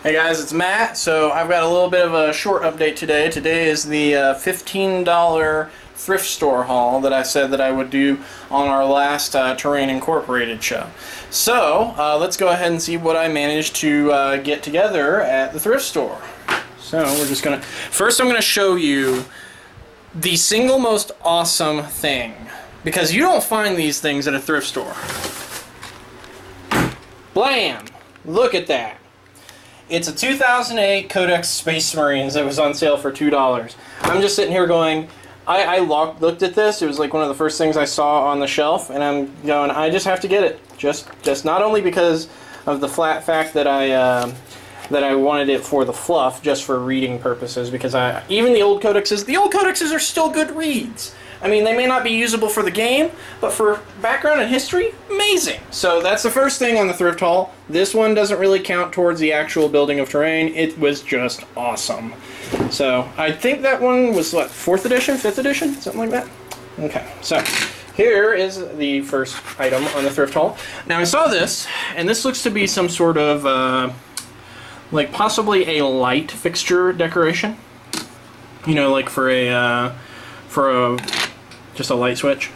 Hey guys, it's Matt. So I've got a little bit of a short update today. Today is the $15 thrift store haul that I said that I would do on our last Terrain Incorporated show. So let's go ahead and see what I managed to get together at the thrift store. So we're just gonna, first I'm gonna show you the single most awesome thing, because you don't find these things at a thrift store. Blam! Look at that. It's a 2008 Codex Space Marines that was on sale for $2. I'm just sitting here going, I looked at this, it was like one of the first things I saw on the shelf, and I'm going, I just have to get it. Just not only because of the flat fact that I wanted it for the fluff, just for reading purposes, because even the old codexes are still good reads. I mean, they may not be usable for the game, but for background and history, amazing. So that's the first thing on the thrift haul. This one doesn't really count towards the actual building of Terrain. It was just awesome. So I think that one was, what, 4th edition, 5th edition? Something like that? Okay, so here is the first item on the thrift haul. Now I saw this, and this looks to be some sort of, like possibly a light fixture decoration. You know, like for just a light switch.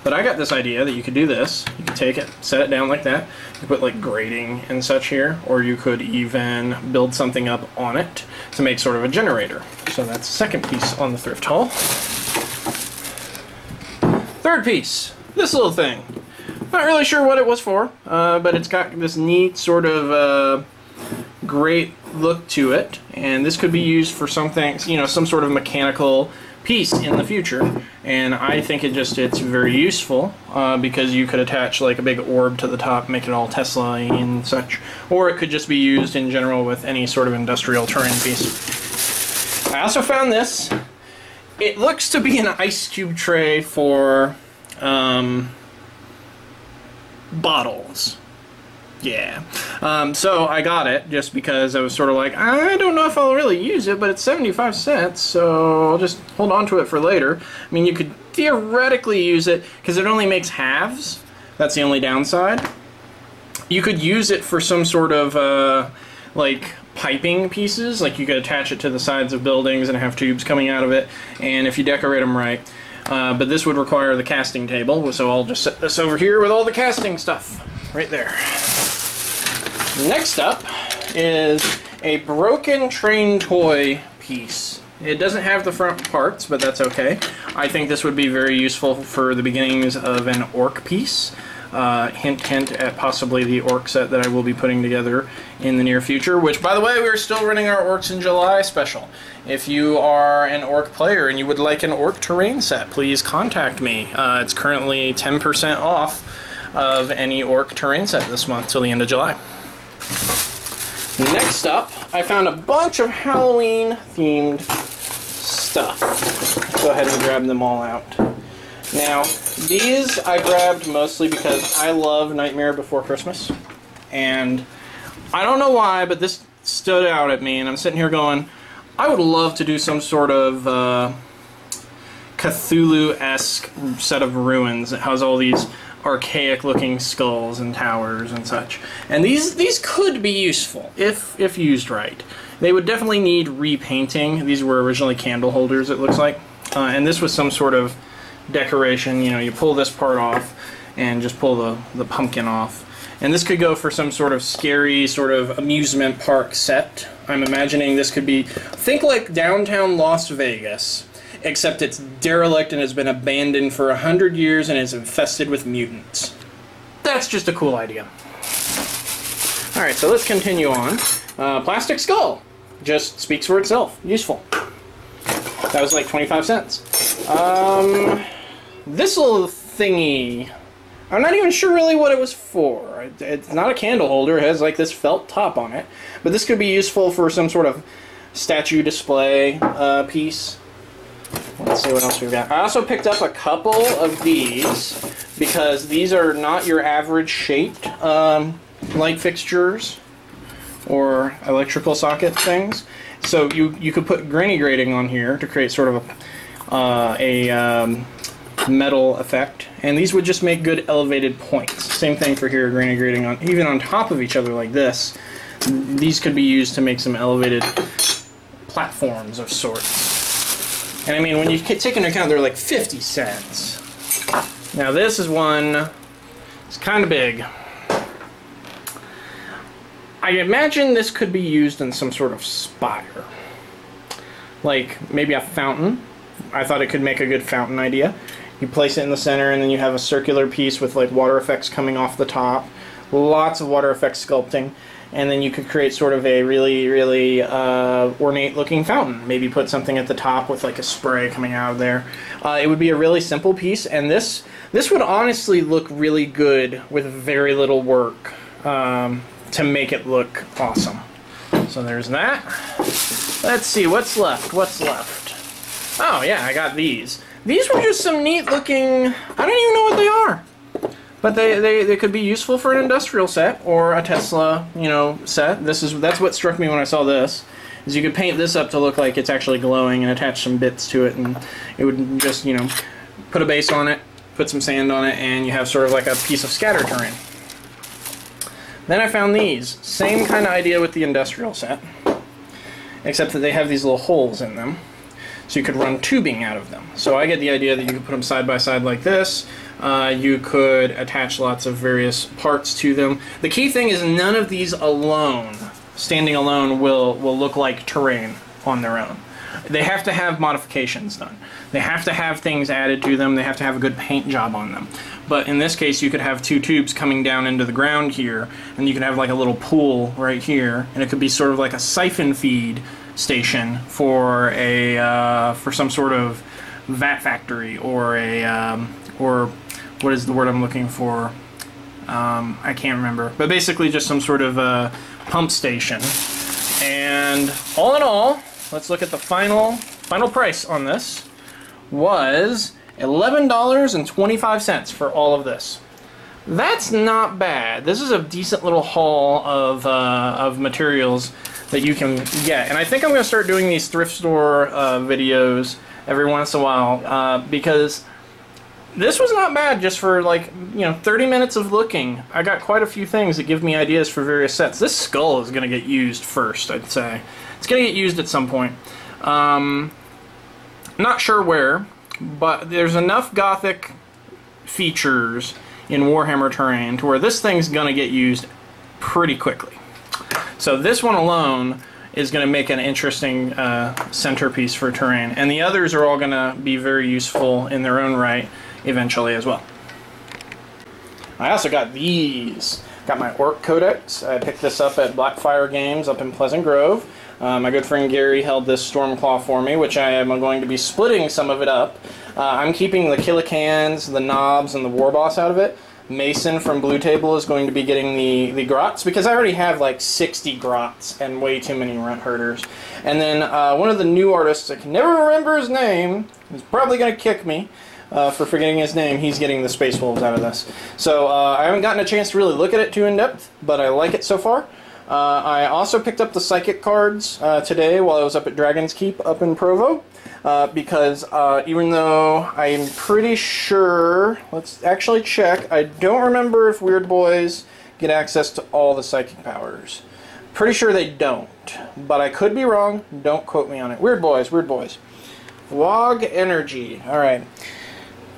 But I got this idea that you could do this. You could take it, set it down like that. You could put like grating and such here, or you could even build something up on it to make sort of a generator. So that's the second piece on the thrift haul. Third piece, this little thing. Not really sure what it was for, but it's got this neat sort of great look to it, and this could be used for something, you know, some sort of mechanical piece in the future, and I think it's very useful because you could attach like a big orb to the top, make it all Tesla-y and such, or it could just be used in general with any sort of industrial terrain piece. I also found this. It looks to be an ice cube tray for bottles. Yeah. So I got it just because I was sort of like, I don't know if I'll really use it, but it's 75 cents, so I'll just hold on to it for later. I mean, you could theoretically use it because it only makes halves. That's the only downside. You could use it for some sort of like piping pieces, like you could attach it to the sides of buildings and have tubes coming out of it, and if you decorate them right. But this would require the casting table, so I'll just set this over here with all the casting stuff right there. Next up is a broken train toy piece. It doesn't have the front parts, but that's okay. I think this would be very useful for the beginnings of an orc piece. Hint, hint at possibly the orc set that I will be putting together in the near future, which, by the way, we're still running our Orcs in July special. If you are an orc player and you would like an orc terrain set, please contact me. It's currently 10% off of any orc terrain set this month till the end of July. Next up, I found a bunch of Halloween themed stuff. Let's go ahead and grab them all out. Now, these I grabbed mostly because I love Nightmare Before Christmas, and I don't know why, but this stood out at me, and I'm sitting here going, I would love to do some sort of Cthulhu-esque set of ruins that has all these archaic looking skulls and towers and such. And these could be useful if used right. They would definitely need repainting. These were originally candle holders, it looks like. And this was some sort of decoration. You know, you pull this part off and just pull the pumpkin off. And this could go for some sort of scary sort of amusement park set. I'm imagining this could be, think like downtown Las Vegas, except it's derelict and has been abandoned for 100 years and is infested with mutants. That's just a cool idea. Alright, so let's continue on. Plastic skull. Just speaks for itself. Useful. That was like 25 cents. This little thingy, I'm not even sure really what it was for. It's not a candle holder. It has like this felt top on it. But this could be useful for some sort of statue display piece. Let's see what else we've got. I also picked up a couple of these because these are not your average shaped light fixtures or electrical socket things. So you could put granny grating on here to create sort of a metal effect, and these would just make good elevated points. Same thing for here, granny grating on even on top of each other like this. these could be used to make some elevated platforms of sorts. And I mean, when you take into account they're like 50 cents. Now this is one, it's kind of big. I imagine this could be used in some sort of spire. Like maybe a fountain. I thought it could make a good fountain idea. You place it in the center and then you have a circular piece with like water effects coming off the top. Lots of water effects sculpting. And then you could create sort of a really, really ornate looking fountain. Maybe put something at the top with like a spray coming out of there. It would be a really simple piece, and this would honestly look really good with very little work to make it look awesome. So there's that. Let's see, what's left? What's left? Oh yeah, I got these. These were just some neat looking, I don't even know what they are. But they could be useful for an industrial set or a Tesla, you know, set. That's what struck me when I saw this. Is you could paint this up to look like it's actually glowing and attach some bits to it, and it would just, you know, put a base on it, put some sand on it, and you have sort of like a piece of scatter terrain. Then I found these. Same kind of idea with the industrial set, except that they have these little holes in them, so you could run tubing out of them. So I get the idea that you could put them side by side like this. You could attach lots of various parts to them. The key thing is none of these alone, standing alone, will look like terrain on their own. They have to have modifications done. They have to have things added to them. They have to have a good paint job on them. But in this case, you could have two tubes coming down into the ground here, and you could have like a little pool right here, and it could be sort of like a siphon feed station for a for some sort of vat factory or a or what is the word I'm looking for? I can't remember. But basically just some sort of pump station. And all in all, let's look at the final price on this. Was $11.25 for all of this. That's not bad. This is a decent little haul of materials that you can get. And I think I'm going to start doing these thrift store videos every once in a while because this was not bad just for, like, you know, 30 minutes of looking. I got quite a few things that give me ideas for various sets. This skull is going to get used first, I'd say. It's going to get used at some point. Not sure where, but there's enough Gothic features in Warhammer Terrain to where this thing's going to get used pretty quickly. So this one alone is going to make an interesting centerpiece for Terrain. And the others are all going to be very useful in their own right eventually as well. I also got these. Got my Orc Codex. I picked this up at Blackfire Games up in Pleasant Grove. My good friend Gary held this Stormclaw for me, which I am going to be splitting some of it up. I'm keeping the Killicans, the Knobs, and the Warboss out of it. Mason from Blue Table is going to be getting the Grots, because I already have like 60 Grots and way too many Runt Herders. And then one of the new artists, I can never remember his name, he's probably going to kick me for forgetting his name, he's getting the Space Wolves out of this. So I haven't gotten a chance to really look at it too in depth, but I like it so far. I also picked up the Psychic cards today while I was up at Dragon's Keep up in Provo. Because even though I'm pretty sure, let's actually check, I don't remember if Weird Boys get access to all the psychic powers. Pretty sure they don't, but I could be wrong, don't quote me on it. Weird Boys, Weird Boys. Wog Energy, alright.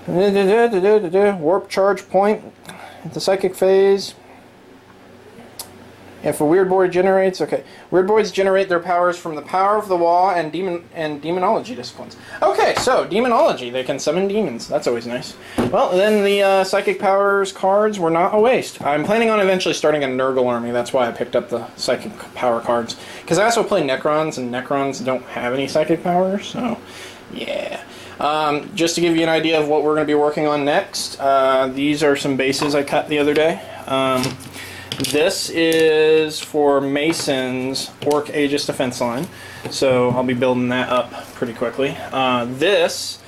Warp Charge Point at the psychic phase. If a Weird Boy generates, okay. Weird Boys generate their powers from the power of the Wah and Demonology disciplines. Okay, so Demonology, they can summon demons. That's always nice. Well, then the Psychic Powers cards were not a waste. I'm planning on eventually starting a Nurgle army. That's why I picked up the Psychic Power cards. Because I also play Necrons, and Necrons don't have any Psychic Powers, so yeah. Just to give you an idea of what we're going to be working on next, these are some bases I cut the other day. This is for Mason's Orc Aegis defense line, so I'll be building that up pretty quickly. This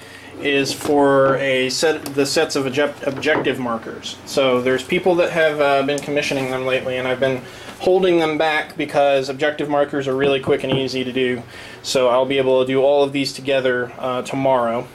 is for the sets of objective markers. So there's people that have been commissioning them lately, and I've been holding them back because objective markers are really quick and easy to do. So I'll be able to do all of these together tomorrow.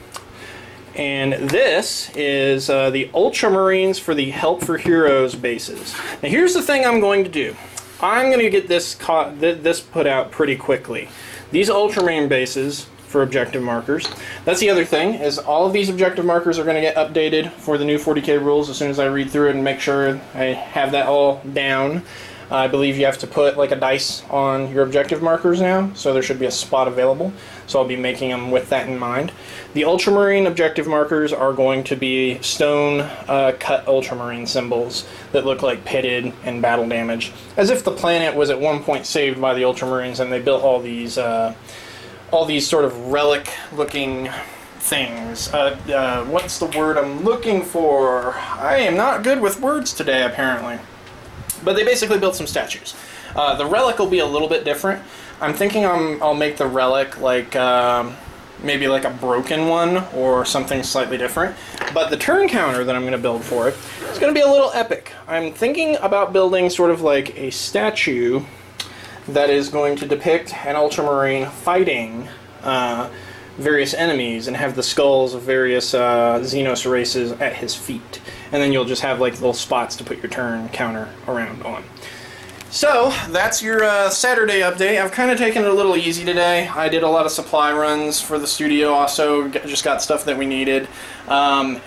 And this is the Ultramarines for the Help for Heroes bases. Now here's the thing I'm going to do. I'm going to get this put out pretty quickly. These ultramarine bases for objective markers. That's the other thing, is all of these objective markers are going to get updated for the new 40K rules as soon as I read through it and make sure I have that all down. I believe you have to put like a dice on your objective markers now, so there should be a spot available. So I'll be making them with that in mind. The ultramarine objective markers are going to be stone cut ultramarine symbols that look like pitted and battle damaged, as if the planet was at one point saved by the ultramarines and they built all these sort of relic looking things. What's the word I'm looking for? I am not good with words today, apparently. But they basically built some statues. The relic will be a little bit different. I'm thinking I'll make the relic like maybe like a broken one or something slightly different. But the turn counter that I'm going to build for it is going to be a little epic. I'm thinking about building sort of like a statue that is going to depict an ultramarine fighting various enemies and have the skulls of various Xenos races at his feet. And then you'll just have like little spots to put your turn counter around on. So that's your Saturday update. I've kind of taken it a little easy today. I did a lot of supply runs for the studio, also just got stuff that we needed. I'm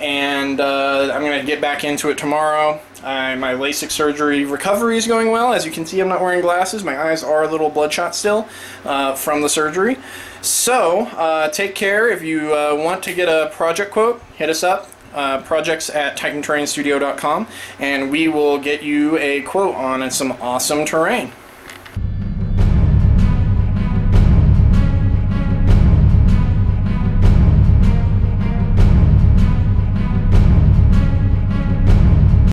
going to get back into it tomorrow. My LASIK surgery recovery is going well. As you can see, I'm not wearing glasses. My eyes are a little bloodshot still from the surgery. So take care. If you want to get a project quote, hit us up. Projects@TitanTerrainStudio.com, and we will get you a quote on some awesome terrain.